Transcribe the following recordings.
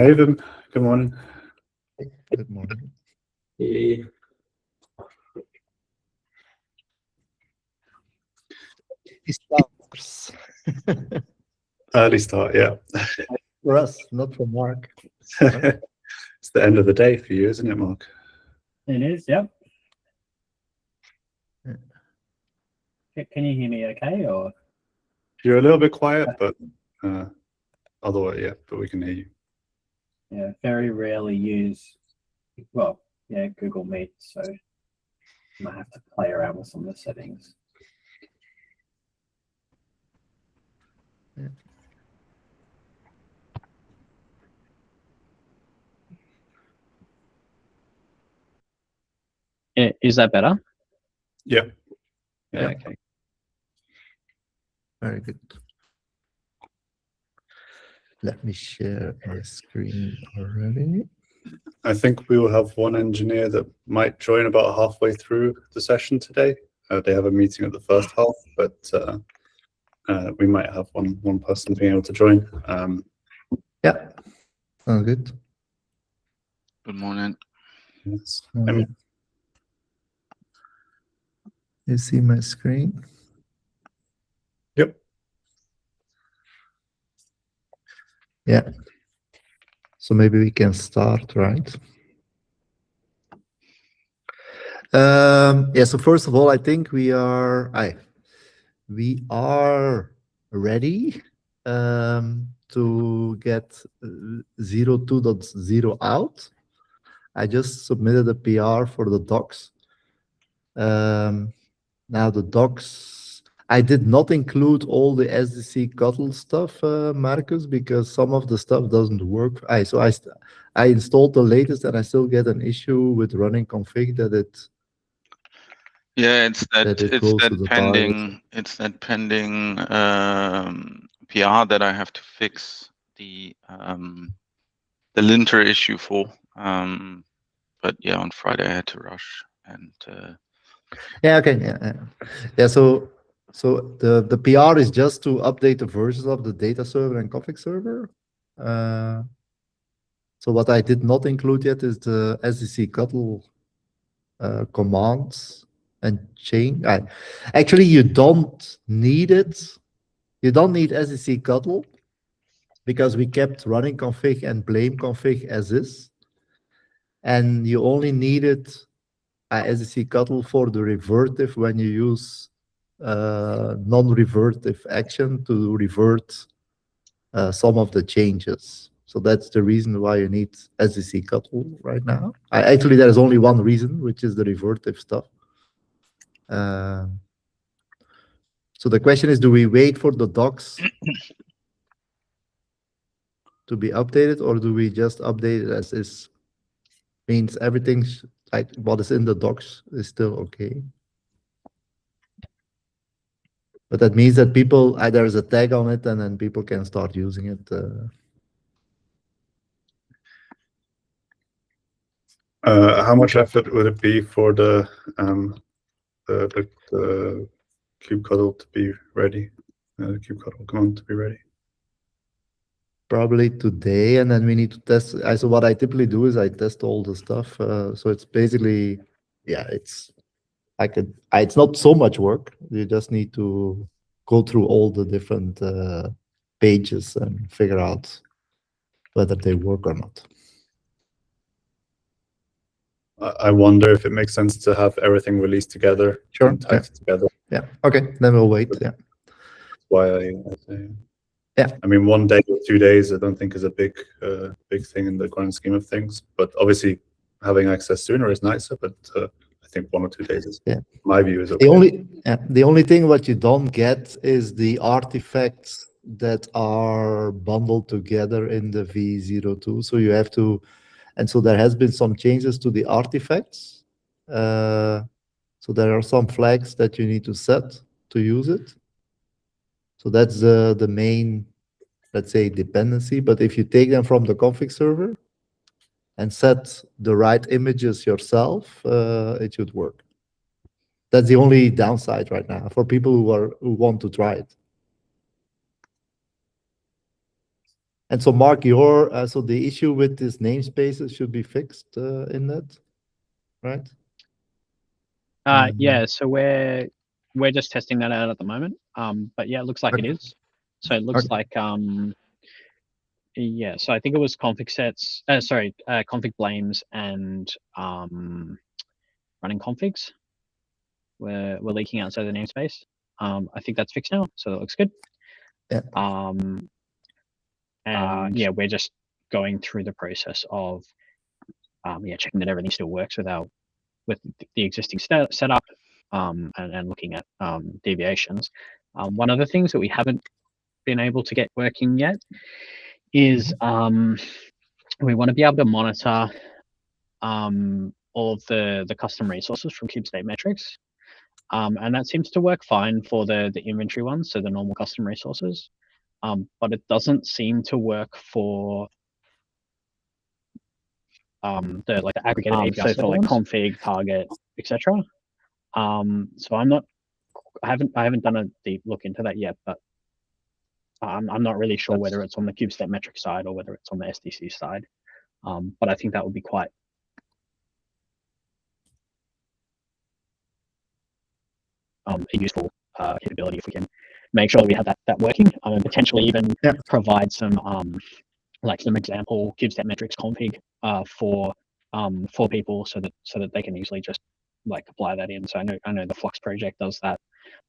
Haven, good morning. Good morning. Hey. Stars. Early start, yeah. For us, not for Mark. It's the end of the day for you, isn't it, Mark? It is, yep. Yeah. Can you hear me okay, or? You're a little bit quiet, but otherwise, yeah, but we can hear you. Yeah, very rarely use, well, yeah, Google Meet, so I might have to play around with some of the settings. Yeah, is that better? Yeah. Yeah. Okay. Very good. Let me share my screen already. I think we will have one engineer that might join about halfway through the session today. They have a meeting at the first half, but we might have one person being able to join. Yeah. Oh, good. Good morning. Yes. You see my screen? Yep. Yeah. So maybe we can start, right? Yeah. So first of all, I think we are ready to get 02.0 out. I just submitted a PR for the docs. Now the docs, I did not include all the SDC Kotlin stuff, Marcus, because some of the stuff doesn't work. I installed the latest, and I still get an issue with running config that it. Yeah, it's that pending. target. It's that pending PR that I have to fix the linter issue for. But yeah, on Friday I had to rush and. Yeah. Okay. Yeah. So the PR is just to update the versions of the data server and config server. So what I did not include yet is the SDC Kotlin commands and change. Actually, you don't need it. You don't need SDC Kotlin because we kept running config and blame config as is, and you only needed SDC Kotlin for the revertive when you use non-revertive action to revert some of the changes. So that's the reason why you need SDC Kotlin right now. Actually, there is only one reason, which is the revertive stuff. So the question is, do we wait for the docs to be updated, or do we just update it as is? Means everything like what is in the docs is still okay. But that means that people, there's a tag on it, and then people can start using it. How much effort would it be for the kubectl to be ready? The kubectl command to be ready? Probably today, and then we need to test. So what I typically do is I test all the stuff. So it's basically, yeah, it's not so much work. You just need to go through all the different pages and figure out whether they work or not. I wonder if it makes sense to have everything released together. Sure. And tagged together. Yeah. Okay. Then we'll wait. Yeah. That's why I say. Yeah. I mean, 1 day or 2 days, I don't think is a big thing in the grand scheme of things. But obviously, having access sooner is nicer. But I think 1 or 2 days is, my view is okay. The only thing what you don't get is the artifacts that are bundled together in the v02. So you have to, and so there has been some changes to the artifacts. So there are some flags that you need to set to use it. So that's the main, let's say, dependency. But if you take them from the config server and set the right images yourself, it should work. That's the only downside right now for people who want to try it. And so, Mark, your so the issue with this namespaces should be fixed in that, right? Yeah, so we're just testing that out at the moment. But yeah, it looks like it Okay. is. So it looks Okay. like yeah, so I think it was config sets, config blames and running configs we're leaking outside the namespace. I think that's fixed now, so that looks good. Yeah. And yeah, we're just going through the process of yeah, checking that everything still works with the existing setup, and looking at deviations. One of the things that we haven't been able to get working yet is we want to be able to monitor all of the custom resources from Kubestate metrics. And that seems to work fine for the inventory ones, so the normal custom resources. But it doesn't seem to work for the aggregated API, so for like config, target, etc. So I haven't done a deep look into that yet, but I'm not really sure whether it's on the Kubestate metric side or whether it's on the SDC side. But I think that would be quite a useful capability if we can make sure that we have that working, and potentially even provide some like some example Kubestate metrics config for people so that they can easily just like apply that in. So I know the Flux project does that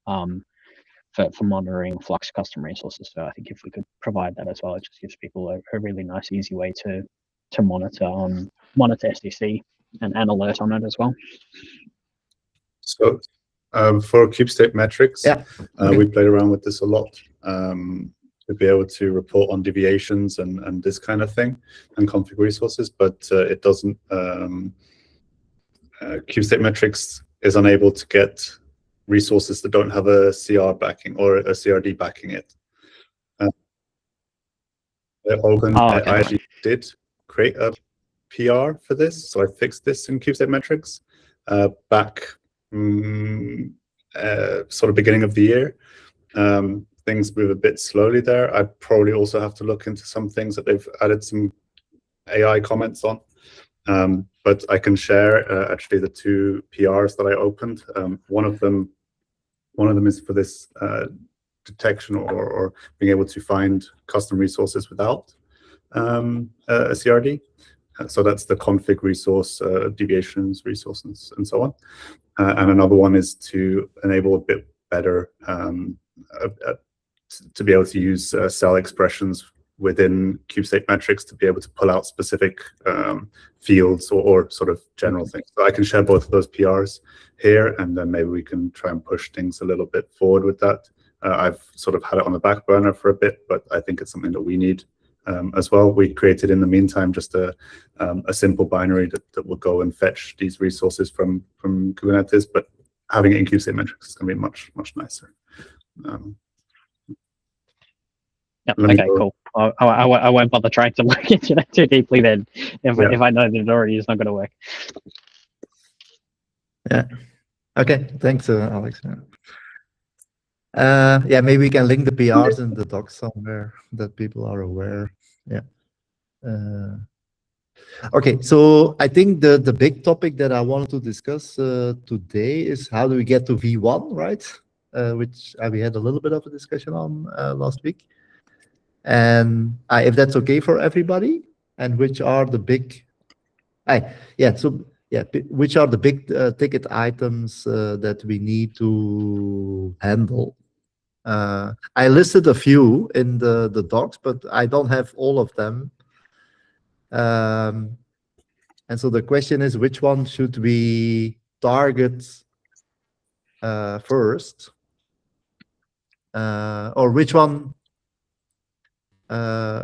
for monitoring Flux custom resources. So I think if we could provide that as well, it just gives people a really nice, easy way to monitor SDC and alert on it as well. So for Kubestate metrics, we played around with this a lot to be able to report on deviations and this kind of thing and config resources, but it doesn't. Kubestate metrics is unable to get resources that don't have a CR backing or a CRD backing it. I actually did create a PR for this, so I fixed this in Kubestate metrics back sort of beginning of the year. Things move a bit slowly there. I probably also have to look into some things that they've added some AI comments on. But I can share actually the two PRs that I opened. One of them is for this detection or being able to find custom resources without a CRD. So that's the config resource, deviations resources, and so on. And another one is to enable a bit better to be able to use cell expressions within Kubestate metrics to be able to pull out specific fields or sort of general things. So I can share both of those PRs here, and then maybe we can try and push things a little bit forward with that. I've sort of had it on the back burner for a bit, but I think it's something that we need as well. We created in the meantime just a simple binary that will go and fetch these resources from Kubernetes, but having it in Kubestate metrics is going to be much nicer. Yep. Okay. Cool. I won't bother trying to look into that too deeply then. If I know that it already is not going to work. Yeah. Okay. Thanks, Alex. Yeah, maybe we can link the PRs in the docs somewhere that people are aware. Yeah. Okay, so I think the big topic that I wanted to discuss today is how do we get to V1, right? Which we had a little bit of a discussion on last week. And if that's okay for everybody, and which are the big, which are the big ticket items that we need to handle? I listed a few in the docs, but I don't have all of them. And so the question is, which one should we target first? Or which one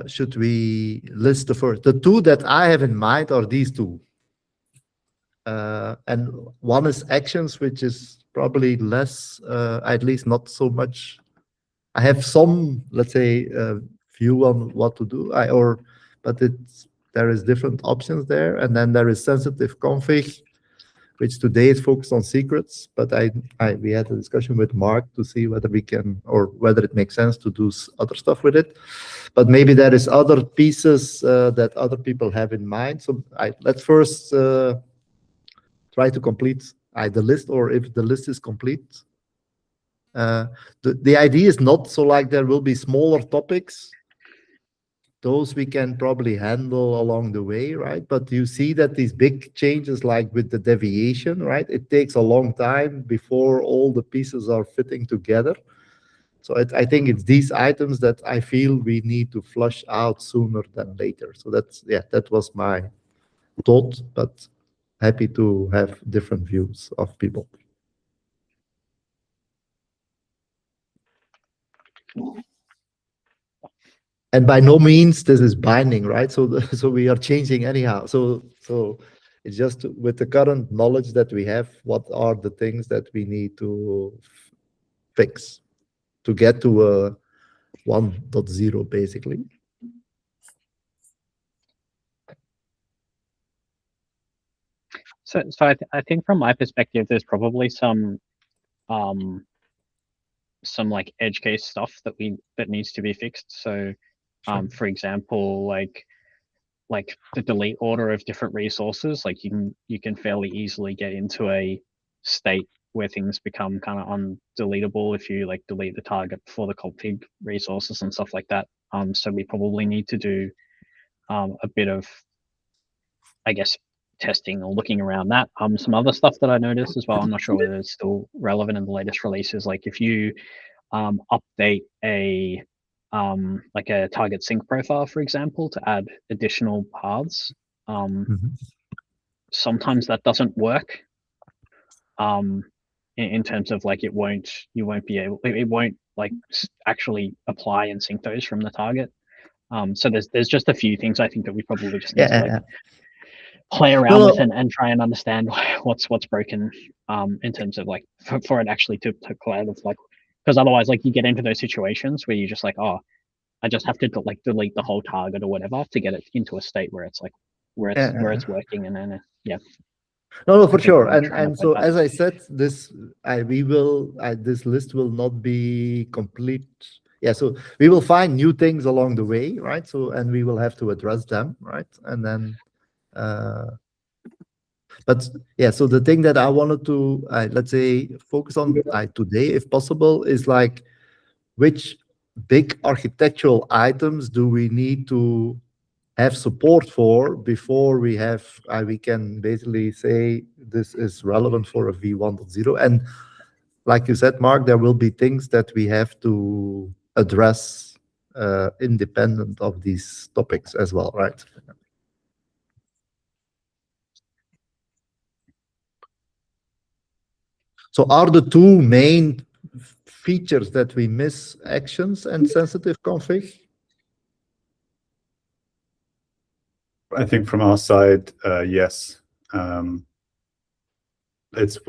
should we list the first? The two that I have in mind are these two. And one is actions, which is probably less, at least not so much. I have some, let's say, view on what to do, but there is different options there. And then there is sensitive config, which today is focused on secrets. But we had a discussion with Mark to see whether we can, or whether it makes sense to do other stuff with it. But maybe there is other pieces that other people have in mind. So let's first try to complete the list, or if the list is complete. The idea is not so like there will be smaller topics. Those we can probably handle along the way, right? But you see that these big changes, like with the deviation, right? It takes a long time before all the pieces are fitting together. So I think it's these items that I feel we need to flush out sooner than later. So that was my thought, but happy to have different views of people. And by no means this is binding, right? So we are changing anyhow. So it's just with the current knowledge that we have, what are the things that we need to fix to get to a 1.0 basically. So I think from my perspective, there's probably some like edge case stuff that needs to be fixed. So for example, like the delete order of different resources, like you can fairly easily get into a state where things become kind of undeletable if you like delete the target before the config resources and stuff like that. So we probably need to do a bit of, I guess, testing or looking around that. Some other stuff that I noticed as well, I'm not sure whether it's still relevant in the latest releases, like if you update a like a target sync profile, for example, to add additional paths, sometimes that doesn't work in terms of like you won't be able, it won't like actually apply and sync those from the target. So there's just a few things I think that we probably just need to like play around with and try and understand what's broken in terms of like for it actually to kind of like, because otherwise like you get into those situations where you're just like, oh, I just have to like delete the whole target or whatever to get it into a state where it's like where it's working, and then No, for sure. And so as I said, this this list will not be complete. Yeah, so we will find new things along the way, right? So and we will have to address them, right? And then but yeah, so the thing that I wanted to let's say focus on today, if possible, is like which big architectural items do we need to have support for before we have we can basically say this is relevant for a v1.0. And like you said, Mark, there will be things that we have to address independent of these topics as well, right? So are the two main features that we miss actions and sensitive config? I think from our side, yes. We're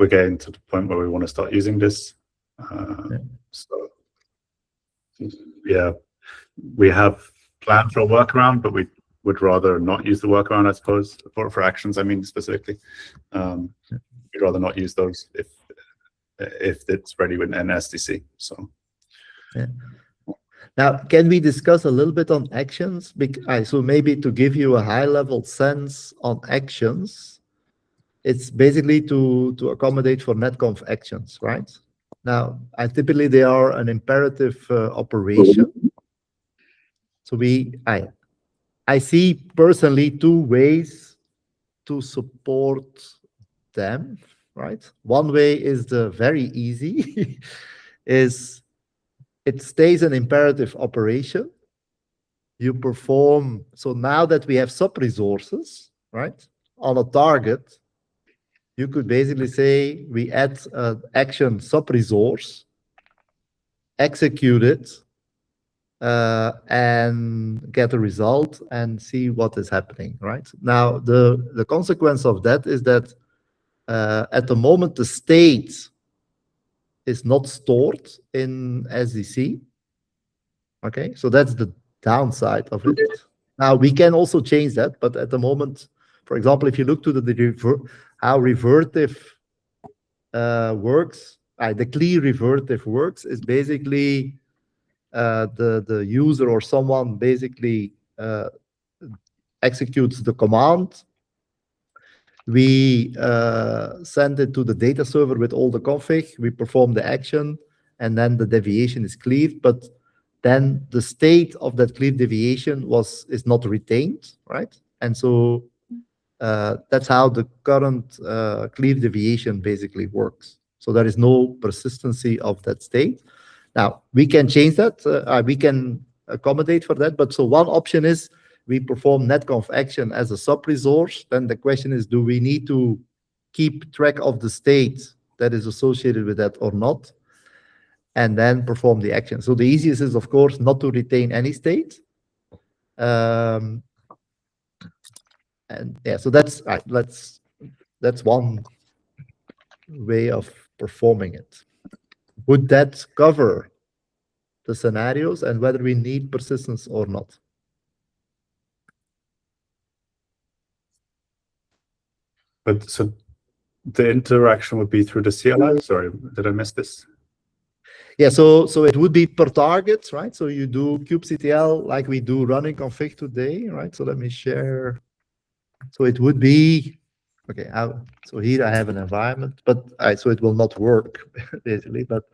getting to the point where we want to start using this. So yeah, we have planned for a workaround, but we would rather not use the workaround, I suppose, for actions, I mean, specifically. We'd rather not use those if it's ready with an SDC. So yeah. Now, can we discuss a little bit on actions? So maybe to give you a high-level sense on actions, it's basically to accommodate for netconf actions, right? Now, typically they are an imperative operation. So I see personally two ways to support them, right? One way is the very easy, is it stays an imperative operation. You perform, so now that we have sub-resources, right, on a target, you could basically say we add an action sub-resource, execute it, and get a result and see what is happening, right? Now, the consequence of that is that at the moment, the state is not stored in SDC. Okay, so that's the downside of it. Now, we can also change that, but at the moment, for example, if you look to how revertive works, the clear revertive works is basically the user or someone basically executes the command. We send it to the data server with all the config, we perform the action, and then the deviation is cleared, but then the state of that cleared deviation is not retained, right? And so that's how the current clear deviation basically works. So there is no persistency of that state. Now, we can change that, we can accommodate for that, but so one option is we perform netconf action as a sub-resource. Then the question is, do we need to keep track of the state that is associated with that or not? And then perform the action. So the easiest is, of course, not to retain any state. And yeah, so that's one way of performing it. Would that cover the scenarios and whether we need persistence or not? But so the interaction would be through the CLI? Sorry, did I miss this? Yeah, so it would be per target, right? So you do kubectl like we do running config today, right? So let me share. So it would be, okay, so here I have an environment, but so it will not work basically, but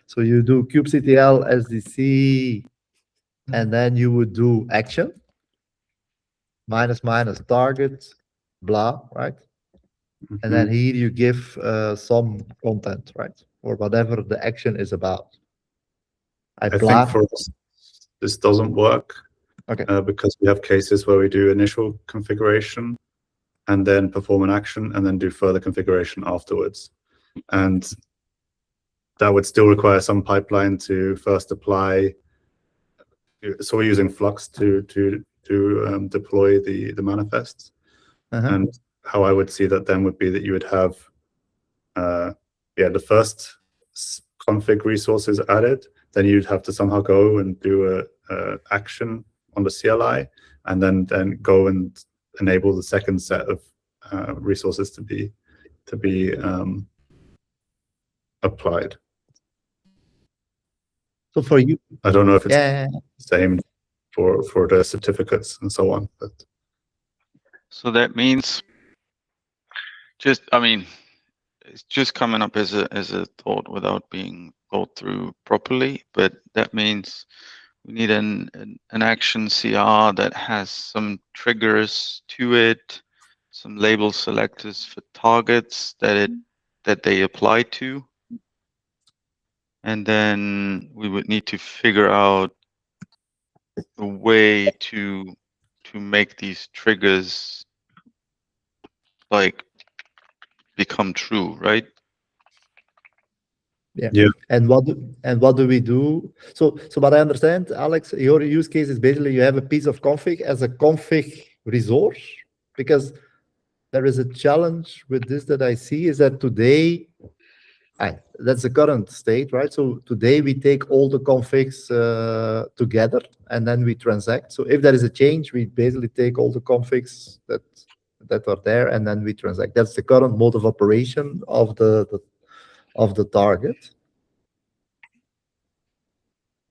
so you do kubectl SDC, and then you would do action, -- target, blah, right? And then here you give some content, right? Or whatever the action is about. I think for us, this doesn't work. Okay. Because we have cases where we do initial configuration and then perform an action and then do further configuration afterwards. And that would still require some pipeline to first apply. So we're using Flux to deploy the manifests. And how I would see that then would be that you would have, the first config resources added, then you'd have to somehow go and do a action on the CLI, and then go and enable the second set of resources to be applied. So for you, I don't know if it's the same for the certificates and so on, but So that means it's just coming up as a thought without being thought through properly, but that means we need an action CR that has some triggers to it, some label selectors for targets that they apply to. And then we would need to figure out a way to make these triggers like become true, right? Yeah. And what do we do? So what I understand, Alex, your use case is basically you have a piece of config as a config resource, because there is a challenge with this that I see is that today, that's the current state, right? So today we take all the configs together and then we transact. So if there is a change, we basically take all the configs that are there and then we transact. That's the current mode of operation of the target.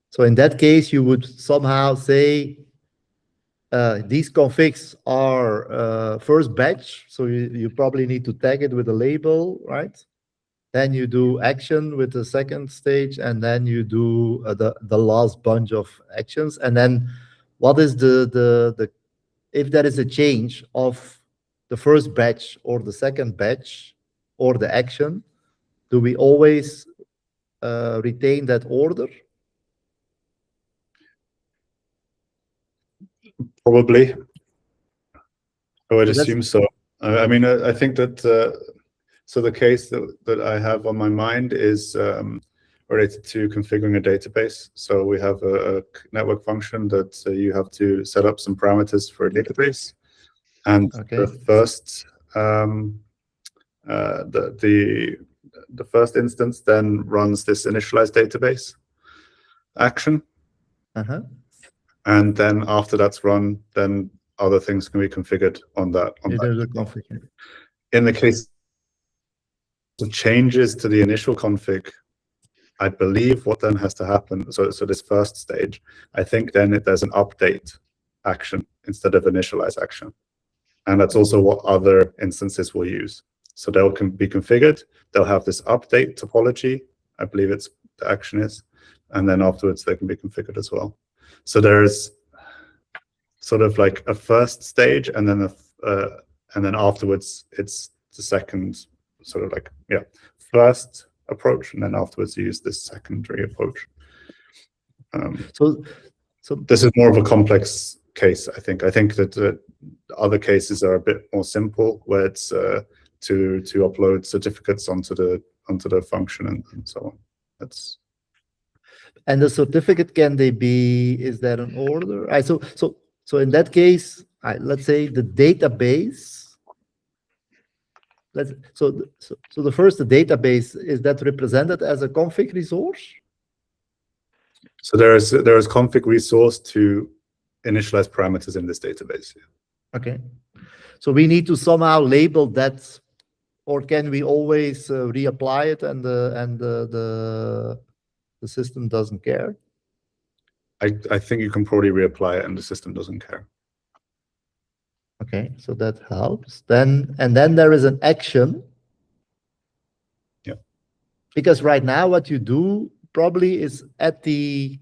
So in that case, you would somehow say these configs are first batch, so you probably need to tag it with a label, right? Then you do action with the second stage, and then you do the last bunch of actions. And then what is the if there is a change of the first batch or the second batch or the action, do we always retain that order? probably. I would assume so. I mean, I think that so the case that I have on my mind is related to configuring a database. So we have a network function that you have to set up some parameters for a database, and the first the first instance then runs this initialize database action. And then after that's run, then other things can be configured on that. There's a config. In the case of changes to the initial config, I believe what then has to happen, so this first stage, I think then there's an update action instead of initialize action. And that's also what other instances will use. So they'll be configured, they'll have this update topology, I believe it's the action is, and then afterwards they can be configured as well. So there's sort of like a first stage, and then afterwards it's the second sort of like, yeah, first approach, and then afterwards you use this secondary approach. So this is more of a complex case, I think. I think that the other cases are a bit more simple, where it's to upload certificates onto the function and so on. That's. And the certificate, can they be? Is there an order? So in that case, let's say the database. So the first, the database, is that represented as a config resource? So there is config resource to initialize parameters in this database. Yeah. Okay. So we need to somehow label that, or can we always reapply it and the system doesn't care? I think you can probably reapply it and the system doesn't care. Okay, so that helps. Then there is an action. Yeah. Because right now what you do probably is at the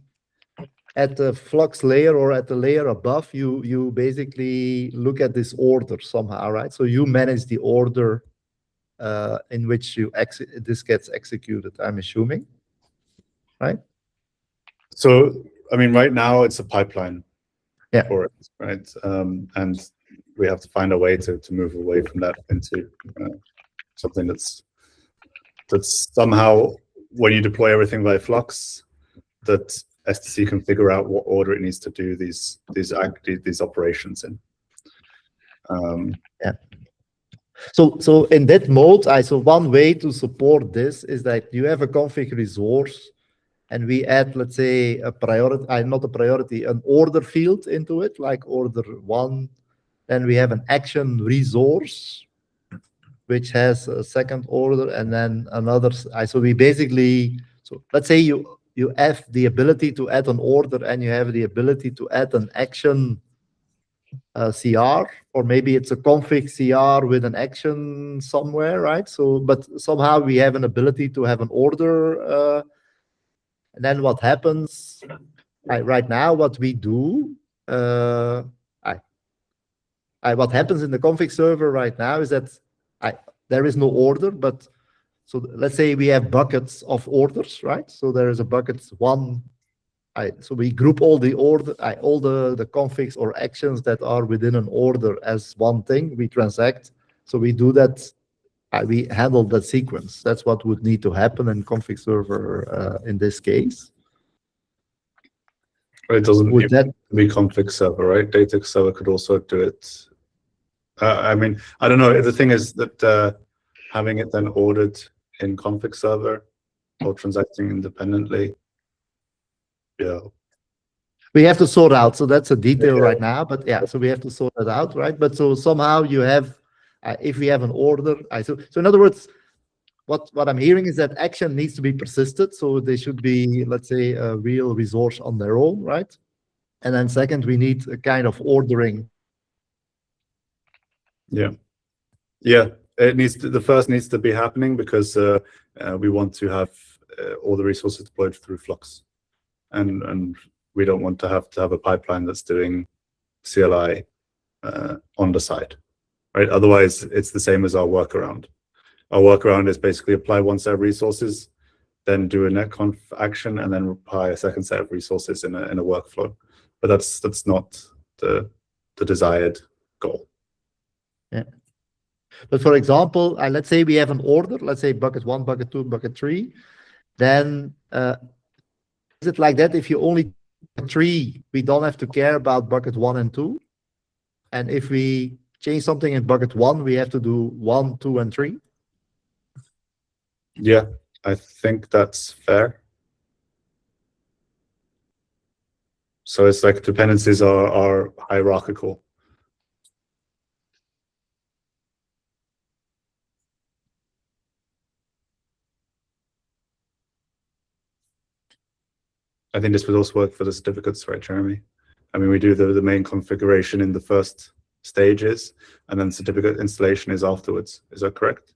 flux layer or at the layer above, you basically look at this order somehow, right? So you manage the order in which this gets executed, I'm assuming, right? So I mean, right now it's a pipeline. Yeah. For it, right? And we have to find a way to move away from that into something that's somehow, when you deploy everything by Flux, that SDC can figure out what order it needs to do these operations in. Yeah. So in that mode, so one way to support this is that you have a config resource, and we add, let's say, a priority, not a priority, an order field into it, like order 1. Then we have an action resource, which has a second order, and then another. So we basically, so let's say you have the ability to add an order, and you have the ability to add an action CR, or maybe it's a config CR with an action somewhere, right? So, but somehow we have an ability to have an order. And then what happens right now, what we do, what happens in the config server right now is that there is no order, but so let's say we have buckets of orders, right? So there is a bucket 1. So we group all the order, all the configs or actions that are within an order as one thing. We transact. So we do that. We handle that sequence. That's what would need to happen in config server in this case. It doesn't need to be config server, right? Data server could also do it. I mean, I don't know. The thing is that having it then ordered in config server or transacting independently, yeah. We have to sort out. So that's a detail right now, but yeah, so we have to sort it out, right? But so somehow you have, if we have an order, so in other words, what I'm hearing is that action needs to be persisted. So they should be, let's say, a real resource on their own, right? And then second, we need a kind of ordering. Yeah. Yeah. The first needs to be happening because we want to have all the resources deployed through Flux. And we don't want to have a pipeline that's doing CLI on the side, right? Otherwise, it's the same as our workaround. Our workaround is basically apply one set of resources, then do a netconf action, and then apply a second set of resources in a workflow. But that's not the desired goal. Yeah. But for example, let's say we have an order. Let's say bucket 1, bucket 2, bucket 3. Then is it like that? If you only 3, we don't have to care about bucket 1 and 2. And if we change something in bucket 1, we have to do 1, 2, and 3. Yeah, I think that's fair. So it's like dependencies are hierarchical. I think this would also work for the certificates, right, Jeremy? I mean, we do the main configuration in the first stages, and then certificate installation is afterwards. Is that correct?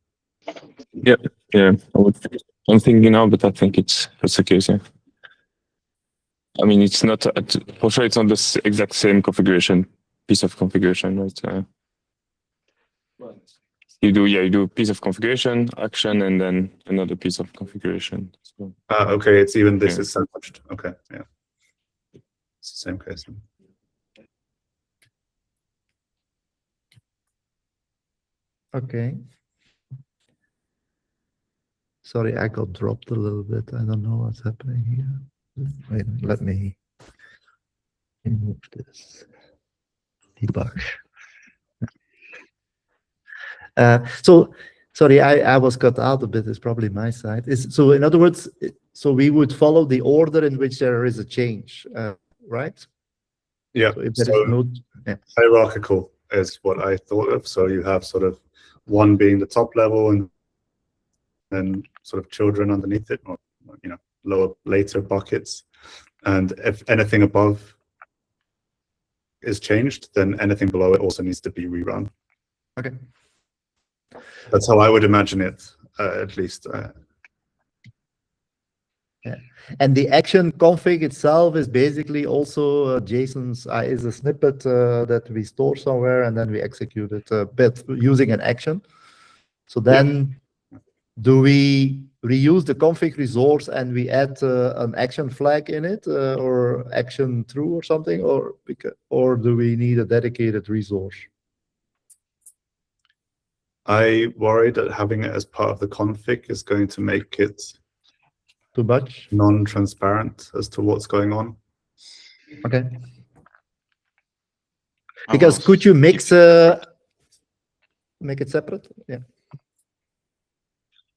Yeah. I'm thinking now, but I think that's the case. Yeah. I mean, it's not for sure. It's not the exact same configuration, piece of configuration, right? You do a piece of configuration, action, and then another piece of configuration. So, Okay, it's even this yeah. is sandwiched. Okay, yeah, it's the same case. Okay. Sorry, I got dropped a little bit. I don't know what's happening here. Wait, let me remove this. Debug. So, sorry, I was cut out a bit. It's probably my side. So, in other words, so we would follow the order in which there is a change, right? Yeah. So if there is no, yeah. Hierarchical is what I thought of. So you have sort of one being the top level, and then sort of children underneath it, or later buckets. And if anything above is changed, then anything below it also needs to be rerun. Okay. That's how I would imagine it, at least. Yeah, and the action config itself is basically also JSON's is a snippet that we store somewhere, and then we execute it but using an action. So then, do we reuse the config resource and we add an action flag in it, or action true or something, or do we need a dedicated resource? I worry that having it as part of the config is going to make it Too much? Non-transparent as to what's going on. Okay. Because could you make it separate? Yeah.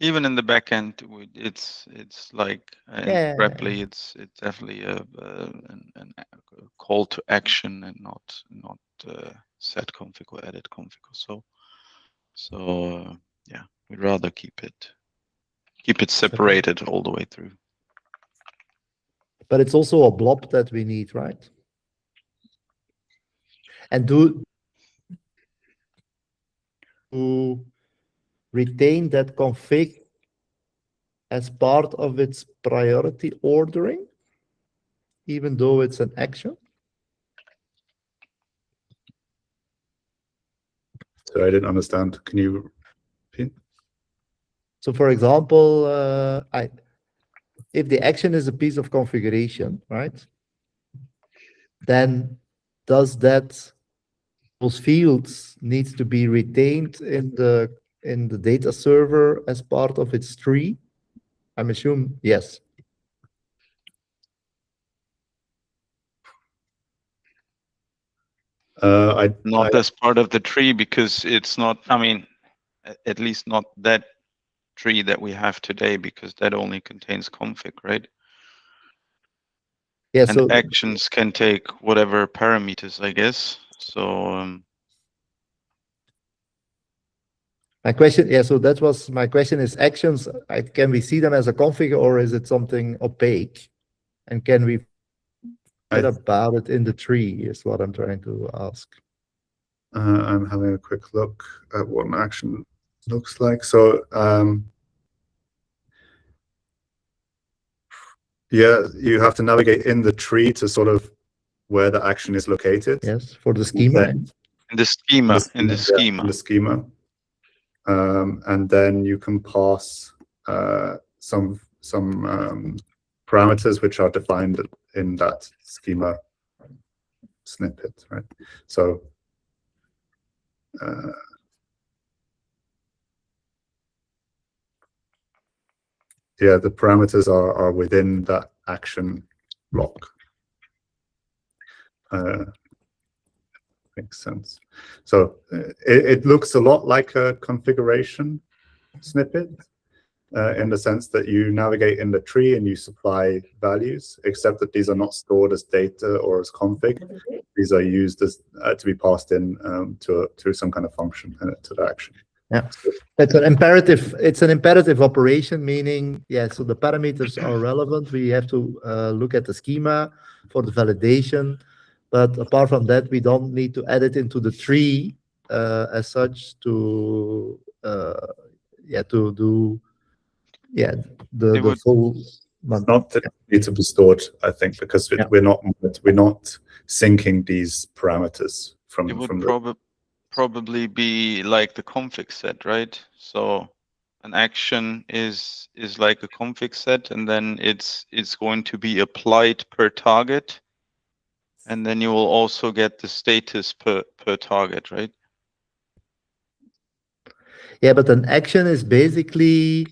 Even in the backend, it's like Reply, it's definitely a call to action and not set config or edit config or so. Yeah, we'd rather keep it separated all the way through. But it's also a blob that we need, right? And to retain that config as part of its priority ordering, even though it's an action? So I didn't understand. Can you repeat? So for example, if the action is a piece of configuration, right? Then does those fields needs to be retained in the data server as part of its tree? I'm assuming yes. Not as part of the tree, because it's not, I mean, at least not that tree that we have today, because that only contains config, right? Yeah, and so actions can take whatever parameters, I guess. So my question, yeah, so that was my question is actions, can we see them as a config, or is it something opaque? And can we get about it in the tree is what I'm trying to ask. I'm having a quick look at what an action looks like. So yeah, you have to navigate in the tree to sort of where the action is located. Yes, for the schema. in the schema. In the schema. And then you can pass some parameters which are defined in that schema snippet, right? So yeah, the parameters are within that action block. Makes sense. So it looks a lot like a configuration snippet in the sense that you navigate in the tree and you supply values, except that these are not stored as data or as config. These are used as to be passed in to some kind of function to the action. Yeah, it's an imperative. It's an imperative operation, meaning so the parameters are relevant. We have to look at the schema for the validation, but apart from that, we don't need to add it into the tree as such to to do It the would full. Not that it needs to be stored, I think, because we're not syncing these parameters from it would the probably be like the config set, right? So an action is like a config set, and then it's going to be applied per target, and then you will also get the status per target, right? Yeah, but an action is basically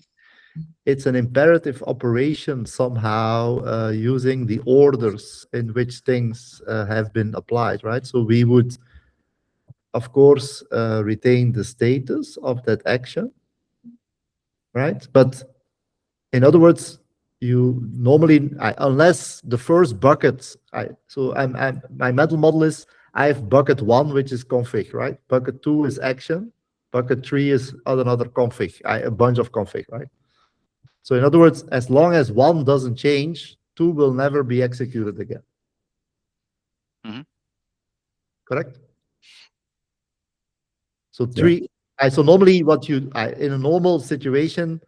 it's an imperative operation somehow using the orders in which things have been applied, right? So we would, of course, retain the status of that action, right? But in other words, you normally, unless the first bucket, my mental model is I have bucket 1, which is config, right? Bucket 2 is action. Bucket 3 is another config, a bunch of config, right? So in other words, as long as 1 doesn't change, 2 will never be executed again. Mhm. Correct? So 3, so normally what you, in a normal situation,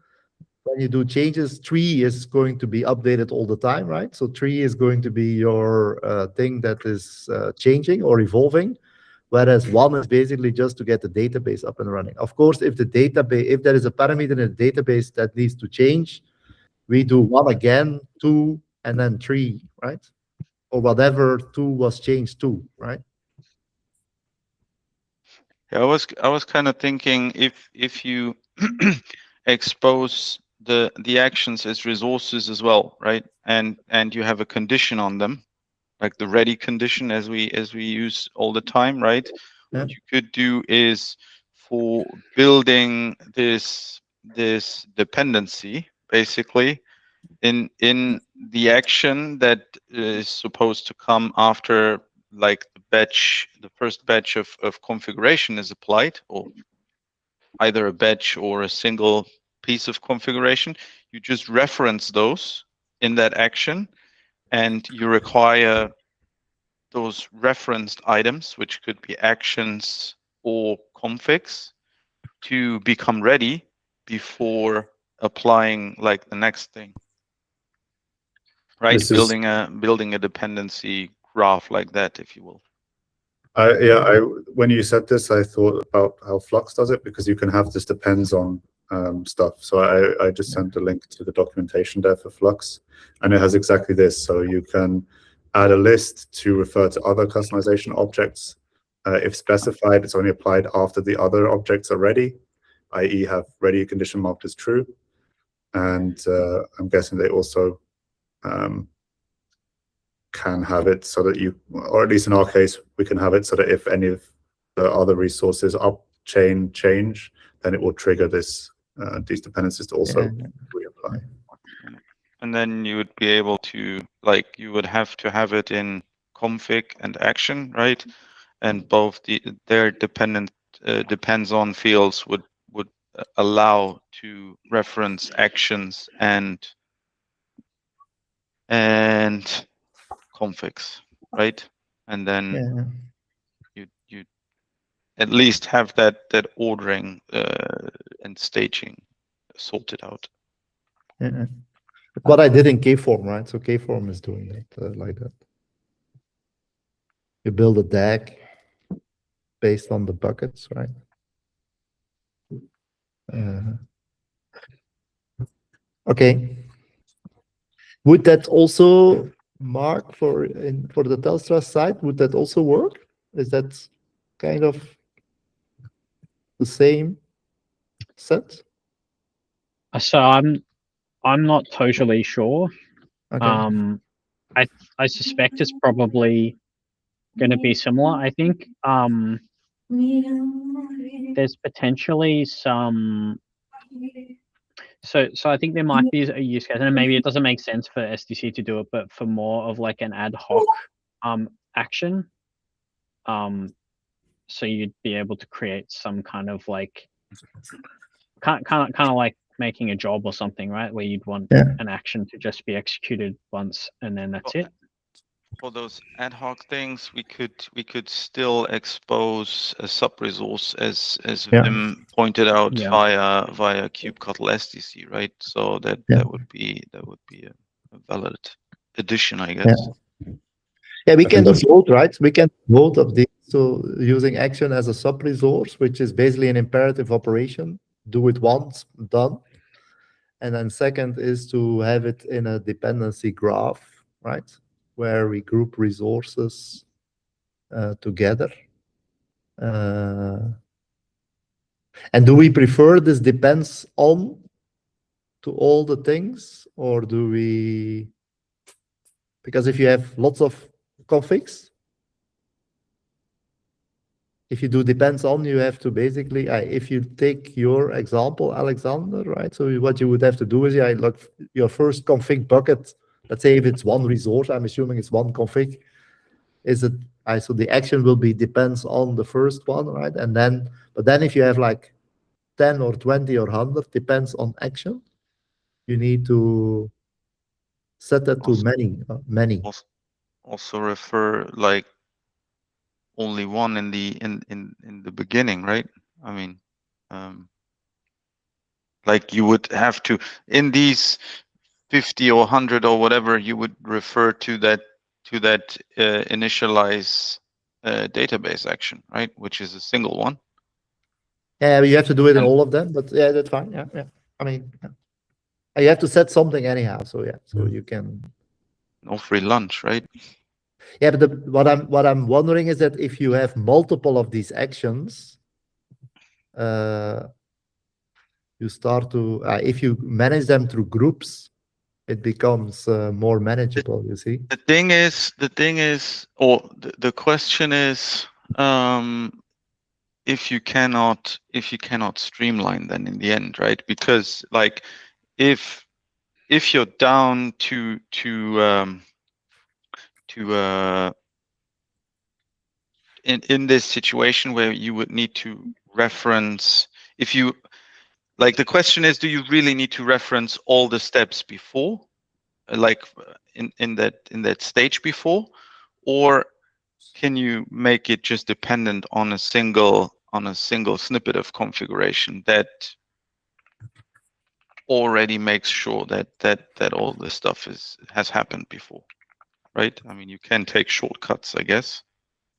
when you do changes, 3 is going to be updated all the time, right? So 3 is going to be your thing that is changing or evolving, whereas 1 is basically just to get the database up and running. Of course, if there is a parameter in the database that needs to change, we do 1 again, 2, and then 3, right? Or whatever 2 was changed to, right? Yeah, I was kind of thinking if you expose the actions as resources as well, right? And you have a condition on them, like the ready condition as we use all the time, right? Yeah. What you could do is for building this dependency, basically, in the action that is supposed to come after like the first batch of configuration is applied, or either a batch or a single piece of configuration, you just reference those in that action, and you require those referenced items, which could be actions or configs, to become ready before applying like the next thing. Right, This is- building a dependency graph like that, if you will. When you said this, I thought about how Flux does it, because you can have this depends on stuff. So I just sent a link to the documentation there for Flux, and it has exactly this. So you can add a list to refer to other customization objects. If specified, it's only applied after the other objects are ready, i.e. have ready condition marked as true. And I'm guessing they also can have it so that you, or at least in our case, we can have it so that if any of the other resources up chain change, then it will trigger this these dependencies to also reapply. And then you would be able to, like, you would have to have it in config and action, right? And both their depends on fields would allow to reference actions and configs, right? And then you at least have that ordering and staging sorted out. What I did in Kform, right? So Kform is doing it like that. You build a DAG based on the buckets, right? Okay. Would that also, Mark, for the Telstra side, would that also work? Is that kind of the same set? So I'm not totally sure. Okay. I suspect it's probably going to be similar. I think there's potentially some. So I think there might be a use case, and maybe it doesn't make sense for SDC to do it, but for more of like an ad hoc action. So you'd be able to create some kind of like kind of like making a job or something, right? Where you'd want Yeah. an action to just be executed once and then that's it. For those ad hoc things, we could still expose a sub resource as Yeah. Wim pointed out Yeah. via kubectl SDC, right? So that Yeah. that would be a valid addition, I guess. Yeah, we I can think do both, right? We can do both of these. So using action as a sub resource, which is basically an imperative operation, do it once, done. And then second is to have it in a dependency graph, right? Where we group resources together. And do we prefer this depends on to all the things, or do we? Because if you have lots of configs, if you do depends on, you have to basically, if you take your example, Alexander, right? So what you would have to do is, look, your first config bucket, let's say if it's one resource, I'm assuming it's one config, is it, so the action will be depends on the first one, right? And then, but then if you have like 10 or 20 or 100, depends on action, you need to set that to many. Also refer like only one in the beginning, right? I mean, like you would have to in these 50 or 100 or whatever, you would refer to that initialize database action, right? Which is a single one. Yeah, you have to do it in And- all of them, but yeah, that's fine. Yeah. I mean, you have to set something anyhow. So yeah, so you can. No free lunch, right? Yeah, but what I'm wondering is that if you have multiple of these actions, you start to if you manage them through groups, it becomes more manageable. You see. The thing is, or the question is, if you cannot streamline then in the end, right? Because like if you're down to in this situation where you would need to reference, if you like, the question is, do you really need to reference all the steps before, like in that stage before, or can you make it just dependent on a single snippet of configuration that already makes sure that all this stuff has happened before, right? I mean, you can take shortcuts, I guess,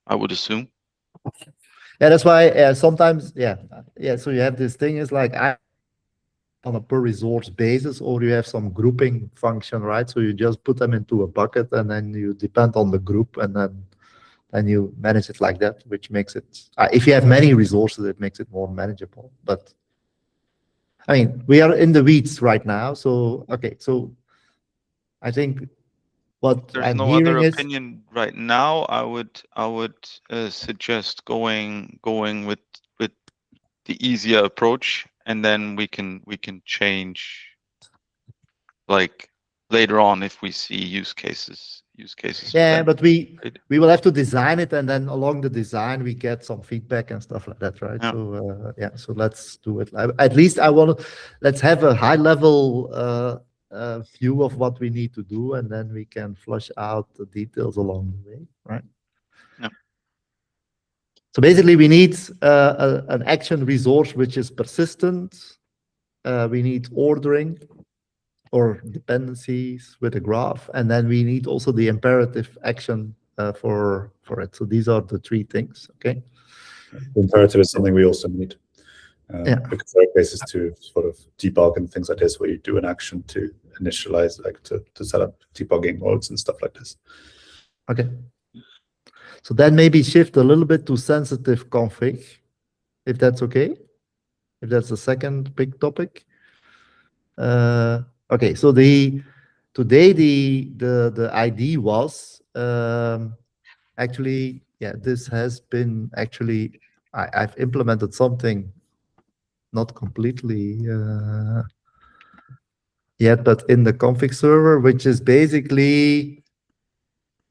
I would assume. Yeah, that's why sometimes, yeah. So you have this thing is like on a per resource basis, or you have some grouping function, right? So you just put them into a bucket, and then you depend on the group, and then you manage it like that, which makes it. If you have many resources, it makes it more manageable. But I mean, we are in the weeds right now, so okay. So I think what There's I'm no hearing other is. opinion right now. I would suggest going with the easier approach, and then we can change like later on if we see use cases. Yeah, but we right? will have to design it, and then along the design we get some feedback and stuff like that, right? Yeah. So so let's do it. At least let's have a high level view of what we need to do, and then we can flush out the details along the way, right? Yeah. So basically, we need an action resource which is persistent. We need ordering or dependencies with a graph, and then we need also the imperative action for it. So these are the three things. Okay. The imperative is something we also need. Because there are cases to sort of debug and things like this, where you do an action to initialize, like to set up debugging modes and stuff like this. Okay. So then maybe shift a little bit to sensitive config, if that's okay. If that's the second big topic. Okay. So today the ID was actually, yeah, this has been actually I've implemented something not completely yet, but in the config server, which is basically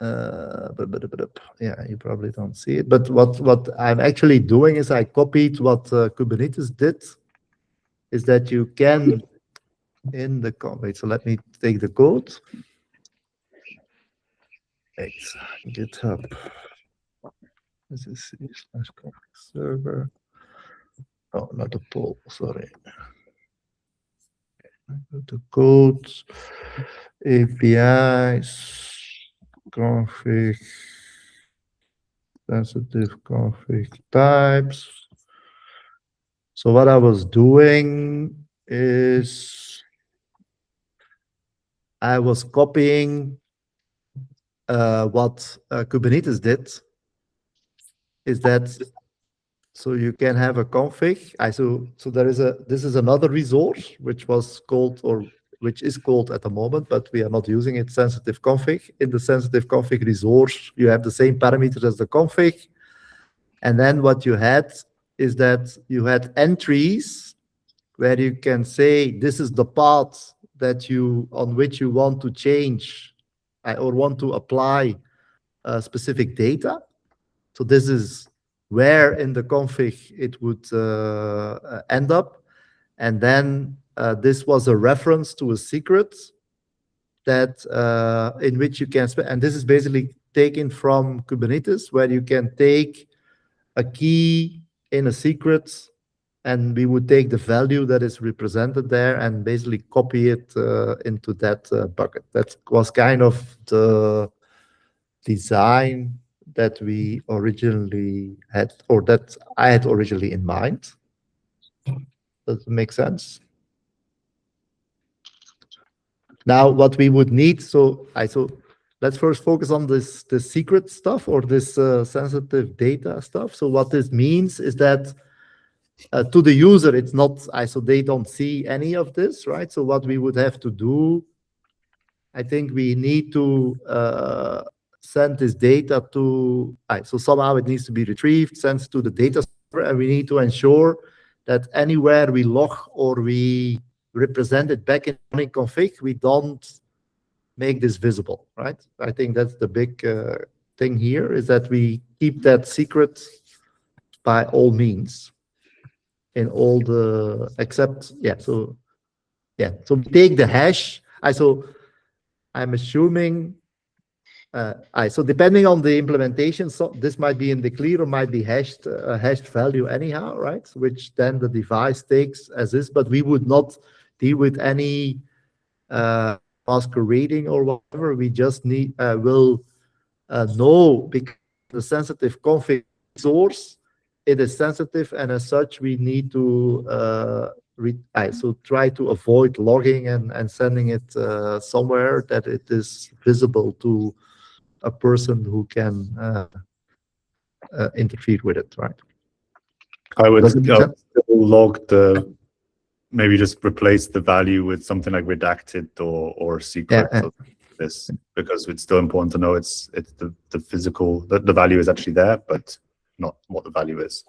Yeah, you probably don't see it. But what I'm actually doing is I copied what Kubernetes did. Is that you can in the wait. So let me take the code. Wait, GitHub. This is server. Oh, not the poll. Sorry. The code APIs config sensitive config types. So what I was doing is I was copying what Kubernetes did. Is that so you can have a config. So there is this is another resource which was called or which is called at the moment, but we are not using it, sensitive config. In the sensitive config resource, you have the same parameters as the config. And then what you had is that you had entries where you can say this is the path that on which you want to change or want to apply specific data. So this is where in the config it would end up. And then this was a reference to a secret that in which you can, and this is basically taken from Kubernetes, where you can take a key in a secret, and we would take the value that is represented there and basically copy it into that bucket. That was kind of the design that we originally had, or that I had originally in mind. Does it make sense? Now, what we would need, so let's first focus on the secret stuff or this sensitive data stuff. So what this means is that to the user, it's not, so they don't see any of this, right? So what we would have to do, I think we need to send this data to, so somehow it needs to be retrieved, sent to the data server, and we need to ensure that anywhere we log or we represent it back in running config, we don't make this visible, right? I think that's the big thing here, is that we keep that secret by all means in all the, except, so we take the hash. So I'm assuming, so depending on the implementation, so this might be in the clear or might be hashed, hashed value anyhow, right? Which then the device takes as is, but we would not deal with any masquerading or whatever. We just need will know, because the sensitive config source, it is sensitive, and as such we need to so try to avoid logging and sending it somewhere that it is visible to a person who can interfere with it, right? I would still log the, maybe just replace the value with something like redacted or secret. Or this, because it's still important to know it's the physical, the value is actually there, but not what the value is.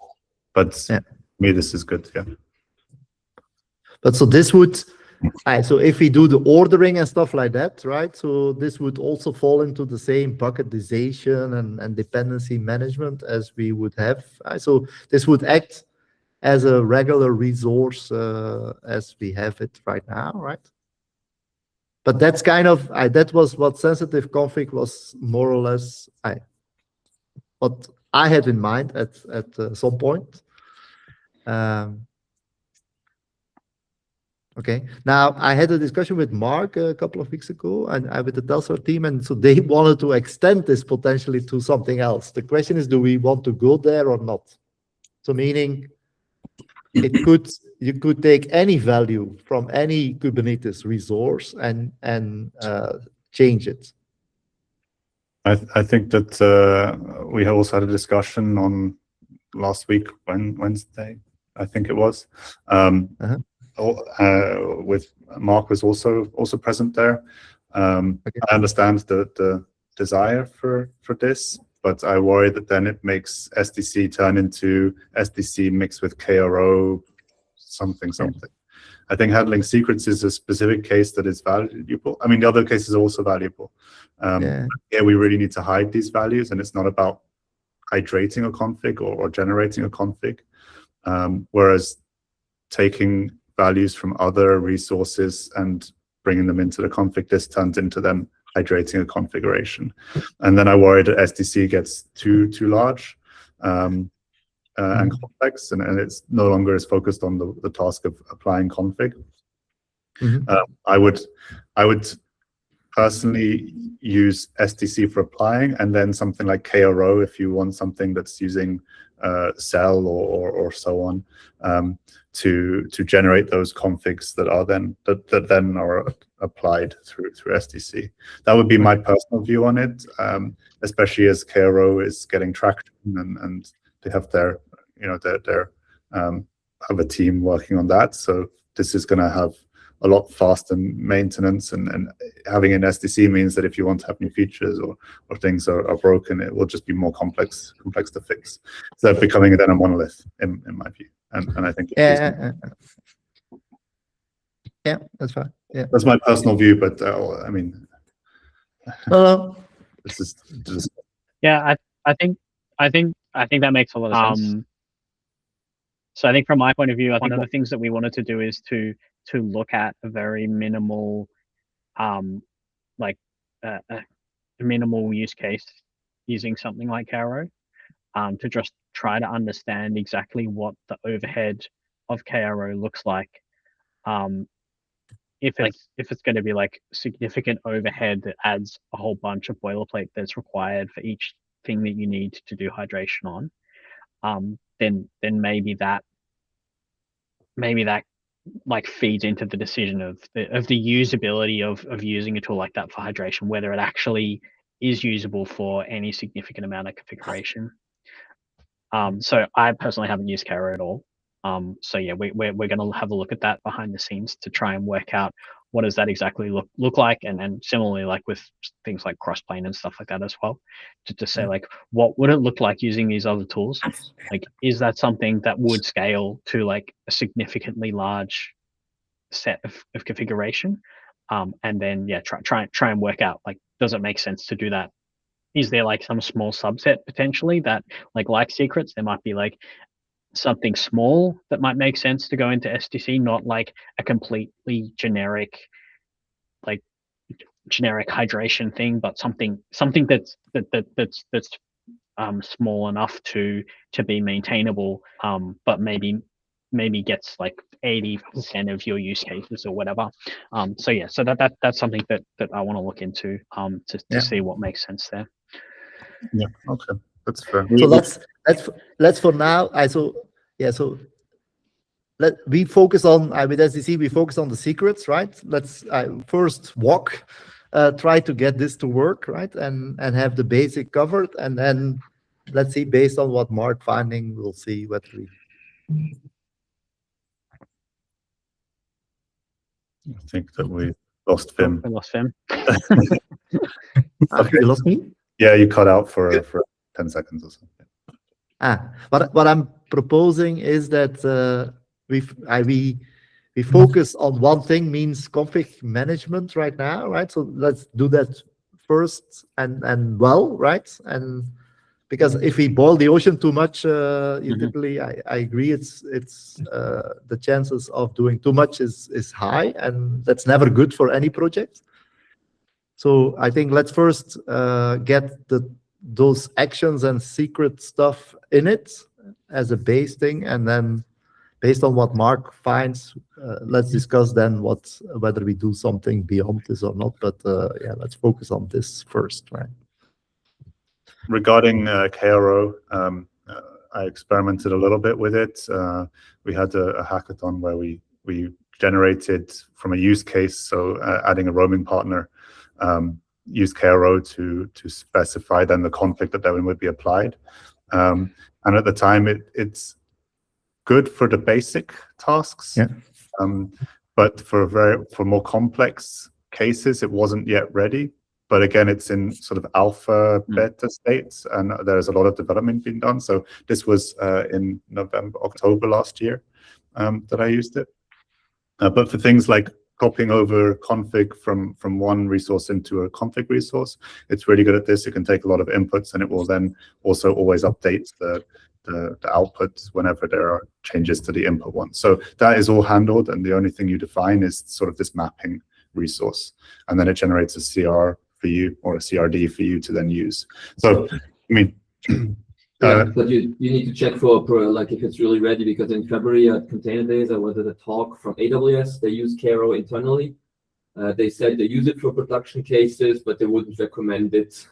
But to me, this is good. Yeah. But so this would, so if we do the ordering and stuff like that, right? So this would also fall into the same bucketization and dependency management as we would have. So this would act as a regular resource as we have it right now, right? But that's kind of, that was what sensitive config was more or less what I had in mind at some point. Okay. Now, I had a discussion with Mark a couple of weeks ago and with the Telstar team, and so they wanted to extend this potentially to something else. The question is, do we want to go there or not? So meaning, you could take any value from any Kubernetes resource and change it. I think that we also had a discussion on last week, Wednesday, I think it was. With Mark was also present there. Okay. I understand the desire for this, but I worry that then it makes SDC turn into SDC mixed with KRO something. I think handling secrets is a specific case that is valuable. I mean, the other cases are also valuable. Here we really need to hide these values, and it's not about hydrating a config or generating a config. Whereas taking values from other resources and bringing them into the config, this turns into them hydrating a configuration. And then I worry that SDC gets too large and complex, and it's no longer as focused on the task of applying config. I would personally use SDC for applying, and then something like KRO if you want something that's using cell or so on, to generate those configs that are then are applied through SDC. That would be my personal view on it, especially as KRO is getting traction and they have their have a team working on that. So this is going to have a lot faster maintenance, and having an SDC means that if you want to have new features or things are broken, it will just be more complex to fix. So becoming then a monolith in my view, and I think yeah, that's fine. Yeah, that's my personal view, but I mean, this is just yeah. I think that makes a lot of sense. So I think from my point of view, I think one of the things that we wanted to do is to look at a very minimal, like a minimal use case using something like KRO, to just try to understand exactly what the overhead of KRO looks like. If it's going to be like significant overhead that adds a whole bunch of boilerplate that's required for each thing that you need to do hydration on, then maybe that like feeds into the decision of the usability of using a tool like that for hydration, whether it actually is usable for any significant amount of configuration. So I personally haven't used KRO at all. So yeah, we're going to have a look at that behind the scenes to try and work out what does that exactly look like, and similarly like with things like crossplane and stuff like that as well, to say like what would it look like using these other tools? Like, is that something that would scale to like a significantly large set of configuration? And then yeah, try and work out like, does it make sense to do that? Is there like some small subset potentially that like secrets, there might be like something small that might make sense to go into SDC, not like a completely generic hydration thing, but something that's small enough to be maintainable, but maybe gets like 80% of your use cases or whatever. So yeah, so that's something that I want to look into to see what makes sense there. Yeah, okay, that's fair. So let's for now. We focus on with SDC. We focus on the secrets, right? Let's first try to get this to work, right, and have the basic covered, and then let's see, based on what Mark finding, we'll see what we. I think that we lost Vim. We lost Vim. You lost me? Yeah, you cut out for 10 seconds or something. What I'm proposing is that we focus on one thing, means config management right now, right? So let's do that first and well, right? And because if we boil the ocean too much, typically I agree, it's the chances of doing too much is high, and that's never good for any project. So I think let's first get those actions and secret stuff in it as a base thing, and then based on what Mark finds, let's discuss then whether we do something beyond this or not. But yeah, let's focus on this first, right? Regarding KRO, I experimented a little bit with it. We had a hackathon where we generated from a use case, so adding a roaming partner, use KRO to specify then the config that then would be applied. And at the time, it's good for the basic tasks, but for more complex cases, it wasn't yet ready. But again, it's in sort of alpha beta states, and there's a lot of development being done. So this was in October last year that I used it. But for things like copying over config from one resource into a config resource, it's really good at this. It can take a lot of inputs, and it will then also always update the output whenever there are changes to the input one. So that is all handled, and the only thing you define is sort of this mapping resource, and then it generates a CR for you or a CRD for you to then use. So, I mean, yeah, but you need to check for like if it's really ready, because in February at Container Days I was at a talk from AWS. They use Kero internally. They said they use it for production cases, but they wouldn't recommend it.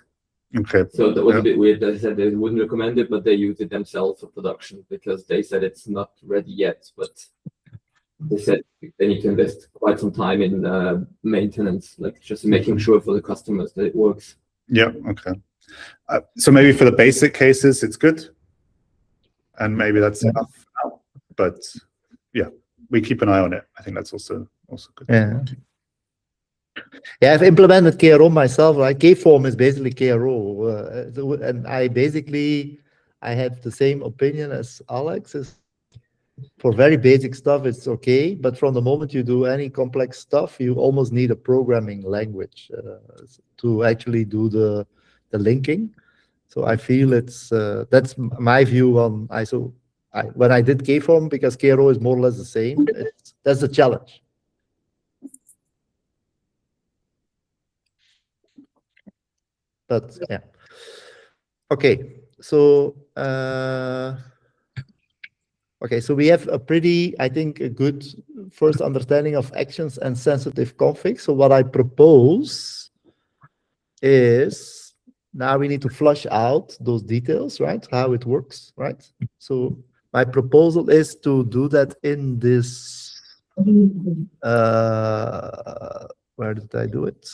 okay. So that was a bit weird. They said they wouldn't recommend it, but they use it themselves for production because they said it's not ready yet. But they said they need to invest quite some time in maintenance, like just making sure for the customers that it works. Yeah. Okay. So maybe for the basic cases, it's good, and maybe that's enough now. But yeah, we keep an eye on it. I think that's also good. Yeah. Yeah, I've implemented KRO myself. Right, Kform is basically KRO, and I have the same opinion as Alex. Is for very basic stuff, it's okay, but from the moment you do any complex stuff, you almost need a programming language to actually do the linking. So I feel that's my view on ISO. When I did Kform, because KRO is more or less the same, that's the challenge. But yeah, okay. So so we have a pretty, I think, a good first understanding of actions and sensitive config. So what I propose is now we need to flush out those details, right? How it works, right? So my proposal is to do that in this. Where did I do it?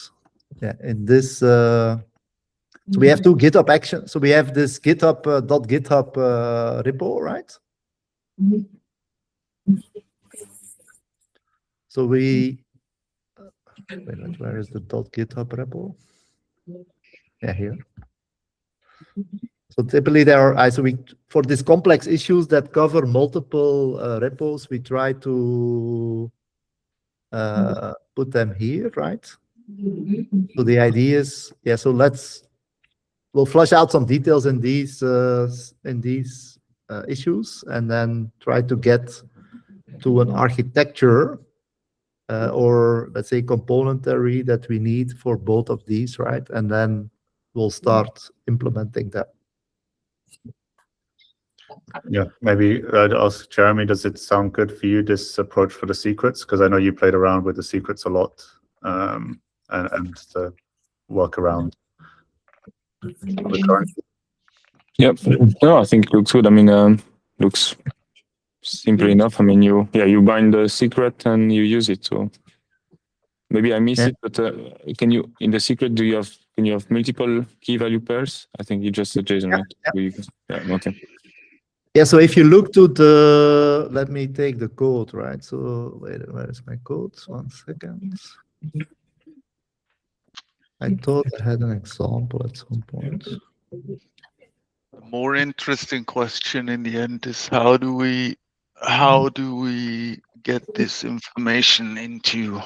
Yeah, in this. So we have two GitHub actions. So we have this GitHub .github repo, right? So we. Where is the .github repo? Yeah, here. So typically there are, for these complex issues that cover multiple repos, we try to put them here, right? So the idea is, yeah, so we'll flush out some details in these issues, and then try to get to an architecture or let's say componentary that we need for both of these, right? And then we'll start implementing that. Yeah, maybe I'd ask Jeremy, does it sound good for you, this approach for the secrets? Because I know you played around with the secrets a lot, and the workaround. Yep. No, I think it looks good. I mean, looks simple enough. I mean, you bind the secret and you use it. So maybe I missed it, but can you, in the secret, can you have multiple key value pairs? I think you just said JSON, right? Yeah, okay. Yeah, so if you look to the, let me take the code, right? So wait, where is my code? 1 second. I thought I had an example at some point. The more interesting question in the end is how do we get this information into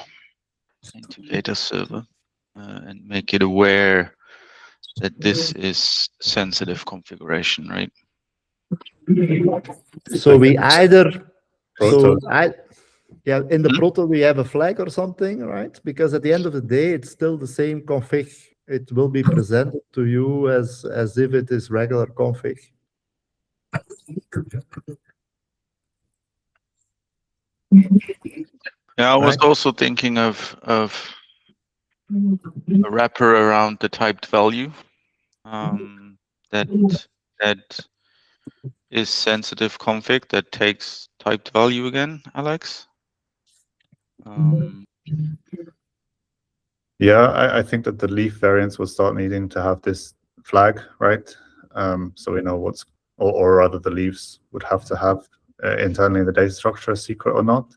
data server and make it aware that this is sensitive configuration, right? So we either, Proto. in the proto we have a flag or something, right? Because at the end of the day, it's still the same config. It will be presented to you as if it is regular config. Yeah, I was also thinking of a wrapper around the typed value that is sensitive config that takes typed value again, Alex. Yeah, I think that the leaf variants will start needing to have this flag, right? So we know what's, or rather the leaves would have to have internally in the data structure a secret or not.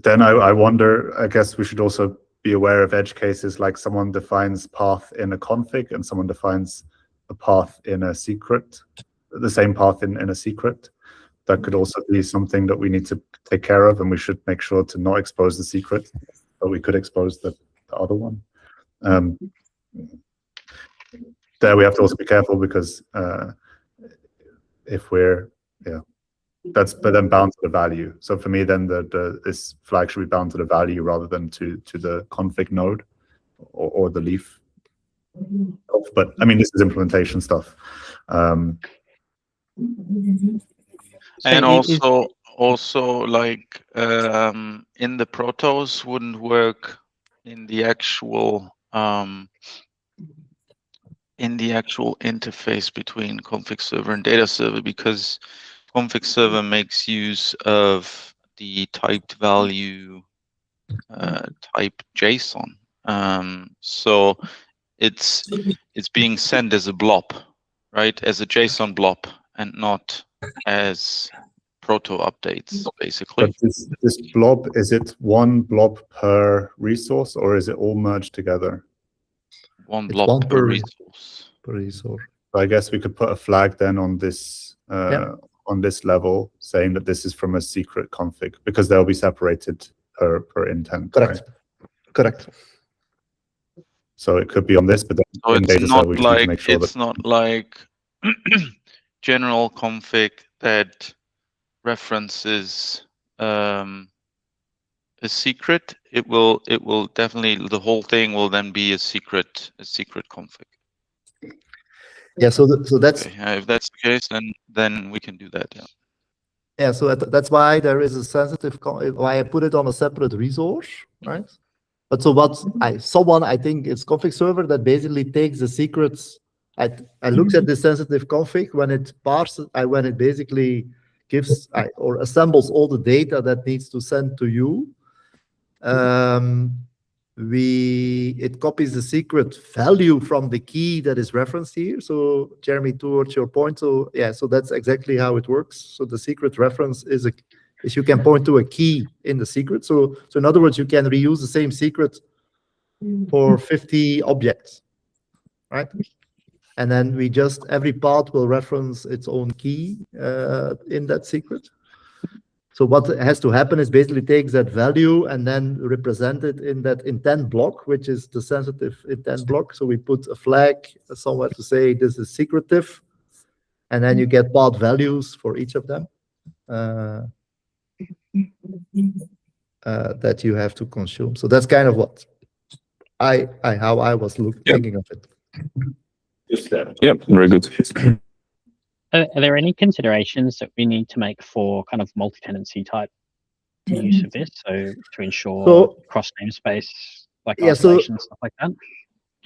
Then I wonder, I guess we should also be aware of edge cases like someone defines path in a config and someone defines a path in a secret, the same path in a secret. that could also be something that we need to take care of, and we should make sure to not expose the secret, but we could expose the other one. There we have to also be careful, because if we're, but then bound to the value. So for me, then this flag should be bound to the value rather than to the config node or the leaf. But I mean, this is implementation stuff. And also like in the protos wouldn't work in the actual interface between config server and data server, because config server makes use of the typed value type JSON. So it's being sent as a blob, right? As a JSON blob, and not as proto updates, basically. But this blob, is it one blob per resource, or is it all merged together? One It's blob one per per resource. resource. So I guess we could put a flag then on this on this level, saying that this is from a secret config, because they'll be separated per intent. Correct. Right? Correct. So it could be on this, but then So in it's data server we just need to make sure it's not like general config that references a secret. It will definitely, the whole thing will then be a secret config. Yeah. So that's Okay. If that's the case, then we can do that. Yeah. yeah. So that's why there is a sensitive. Why I put it on a separate resource, right? But so what I think it's config server that basically takes the secrets. I looks at the sensitive config when it parses, when it basically gives or assembles all the data that needs to send to you. It copies the secret value from the key that is referenced here. So Jeremy, towards your point, so yeah, so that's exactly how it works. So the secret reference is you can point to a key in the secret. So in other words, you can reuse the same secret for 50 objects, right? And then every part will reference its own key in that secret. So what has to happen is basically takes that value and then represent it in that intent block, which is the sensitive intent block. So we put a flag somewhere to say this is secretive, and then you get part values for each of them that you have to consume. So that's kind of what how I was thinking of it. Yeah, very good. Are there any considerations that we need to make for kind of multi-tenancy type use of this, so to ensure cross namespace, like isolation, stuff like that?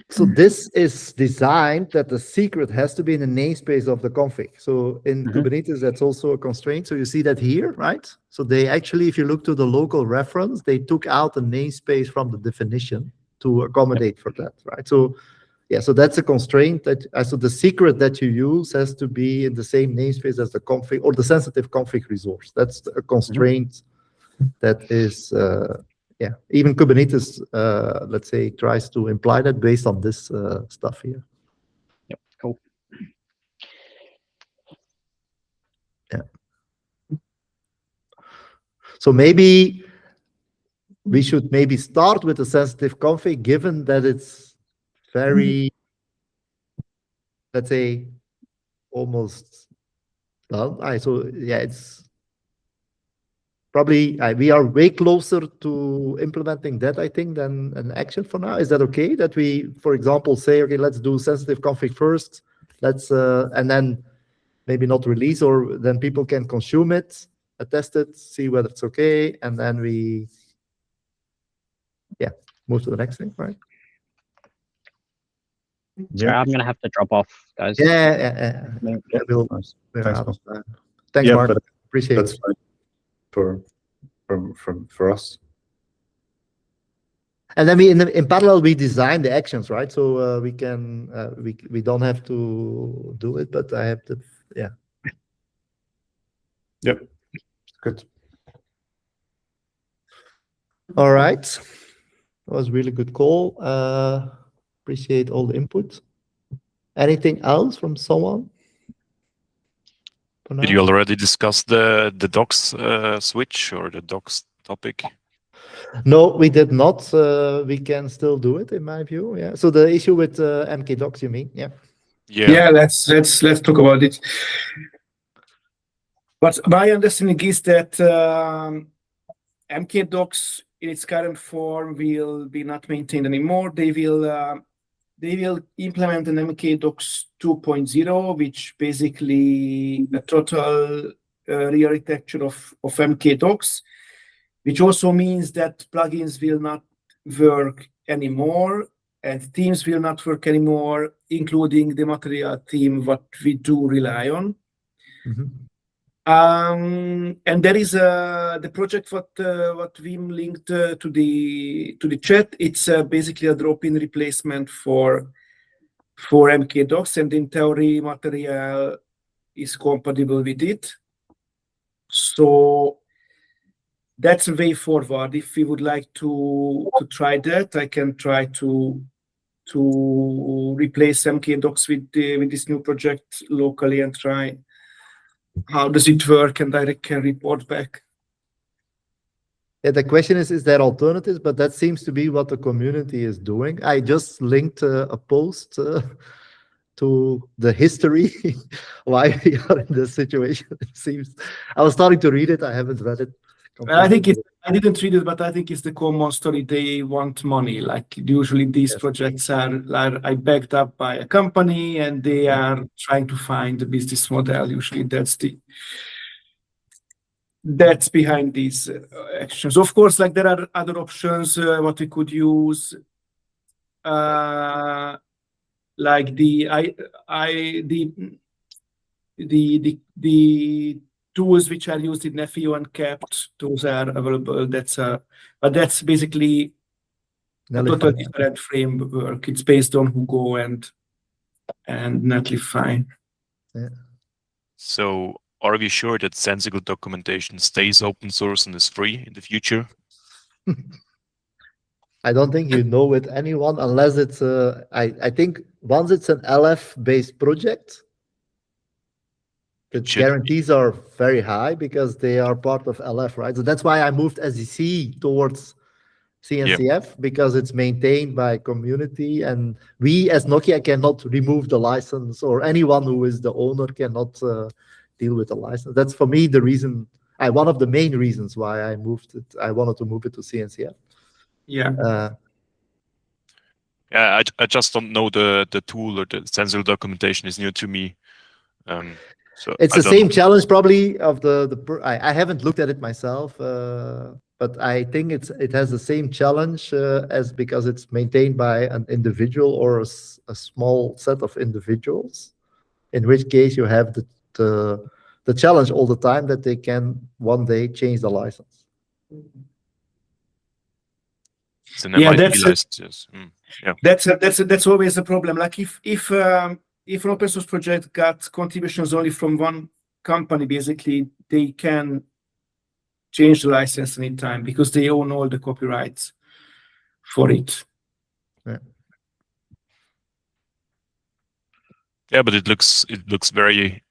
So this is designed that the secret has to be in the namespace of the config. So in Kubernetes, that's also a constraint. So you see that here, right? So they actually, if you look to the local reference, they took out the namespace from the definition to accommodate for that, right? So yeah, so that's a constraint that so the secret that you use has to be in the same namespace as the config or the sensitive config resource. That's a constraint that is, yeah, even Kubernetes, let's say, tries to imply that based on this stuff here. Yep, cool. Yeah. So maybe we should maybe start with the sensitive config, given that it's very, let's say, almost done. So yeah, it's probably we are way closer to implementing that, I think, than an action for now. Is that okay? That we, for example, say, okay, let's do sensitive config first. Let's and then maybe not release, or then people can consume it, test it, see whether it's okay, and then we, yeah, move to the next thing, right? Sorry, I'm gonna have to drop off, guys. Yeah. We'll Thanks, out of time. Thanks, Mark. Appreciate that's it. Fine for us. And then in parallel we design the actions, right? So we can we don't have to do it, but I have to, yeah. Yep. Good. All right. That was a really good call. Appreciate all the input. Anything else from someone? for now. Did you already discuss the docs switch or the docs topic? No, we did not. We can still do it, in my view. Yeah. So the issue with MK Docs, you mean? Yeah. Yeah, let's talk about it. But my understanding is that MK Docs in its current form will be not maintained anymore. They will implement an MK Docs 2.0, which basically a total re-architecture of MK Docs, which also means that plugins will not work anymore and themes will not work anymore, including the material theme, what we do rely on. And there is the project what Wim linked to the chat. It's basically a drop-in replacement for MK Docs, and in theory, material is compatible with it. So that's a way forward. If we would like to try that, I can try to replace MK Docs with this new project locally and try how does it work, and I can report back. Yeah, the question is there alternatives? But that seems to be what the community is doing. I just linked a post to the history why we are in this situation. It seems I was starting to read it. I haven't read it. I think I didn't read it, but I think it's the common story. They want money. Like usually these projects are backed up by a company, and they are trying to find a business model. Usually that's behind these actions. Of course, like there are other options what we could use, like the tools which are used in Nephew and Kept. Those are available. But that's basically a totally different framework. It's based on Hugo and Netlify. Yeah. So are we sure that sensible documentation stays open source and is free in the future? I don't think you know with anyone unless it's I think once it's an LF based project, the guarantees are very high because they are part of LF, right? So that's why I moved SDC towards CNCF, because it's maintained by community, and we as Nokia cannot remove the license, or anyone who is the owner cannot deal with the license. That's for me the reason, one of the main reasons why I moved it. I wanted to move it to CNCF. Yeah. I just don't know the tool, or the sensible documentation is new to me. So it's the same challenge probably of I haven't looked at it myself, but I think it has the same challenge as because it's maintained by an individual or a small set of individuals, in which case you have the challenge all the time that they can one day change the license. It's an MIT license. That's always a problem. Like if an open source project got contributions only from one company, basically they can change the license anytime because they own all the copyrights for it. Yeah, but it looks very,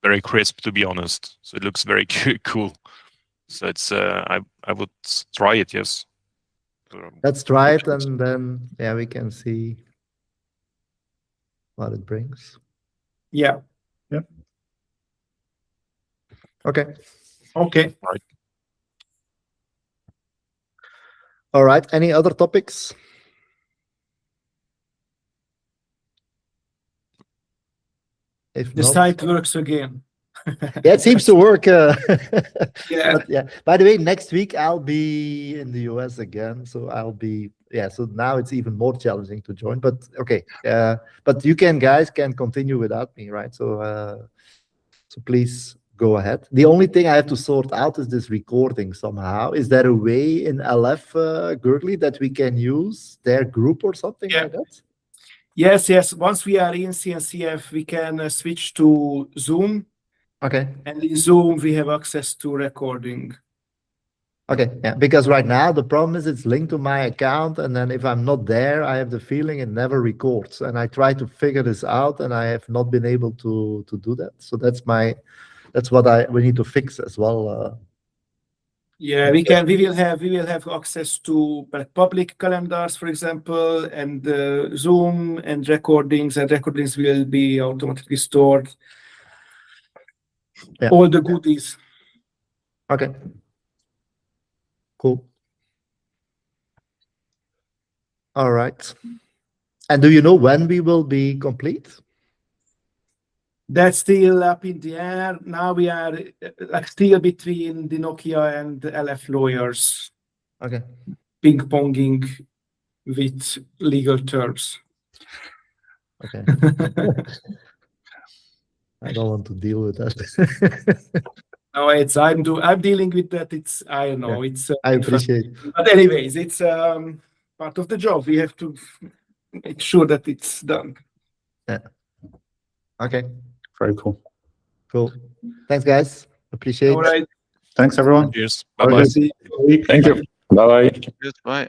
very crisp, to be honest. So it looks very cool. So it's I would try it. Yes. Let's try it, and then we can see what it brings. Yeah. Okay. All right. Any other topics? If the site works again. Yeah, it seems to work. Yeah. But yeah. By the way, next week I'll be in the US again, so I'll be So now it's even more challenging to join. But okay. But you guys can continue without me, right? So please go ahead. The only thing I have to sort out is this recording somehow. Is there a way in LF Gurgly that we can use their group or something like that? Yes. Once we are in CNCF, we can switch to Zoom. Okay. And in Zoom, we have access to recording. Okay, because right now the problem is it's linked to my account, and then if I'm not there, I have the feeling it never records. And I try to figure this out, and I have not been able to do that. So that's my that's what we need to fix as well. Yeah, we will have access to public calendars, for example, and Zoom and recordings will be automatically stored. Yeah. All the goodies. Okay. Cool. All right. And do you know when we will be complete? That's still up in the air. Now we are still between the Nokia and the LF lawyers, Okay. ping-ponging with legal terms. Okay. I don't want to deal with that. No, I'm dealing with that. I don't know. It's I appreciate. But anyways, it's part of the job. We have to make sure that it's done. Yeah. Okay. Very cool. Cool. Thanks, guys. Appreciate. All right. Thanks, everyone. Cheers. Have a Bye-bye. good week. Thank you. Bye-bye. Just bye.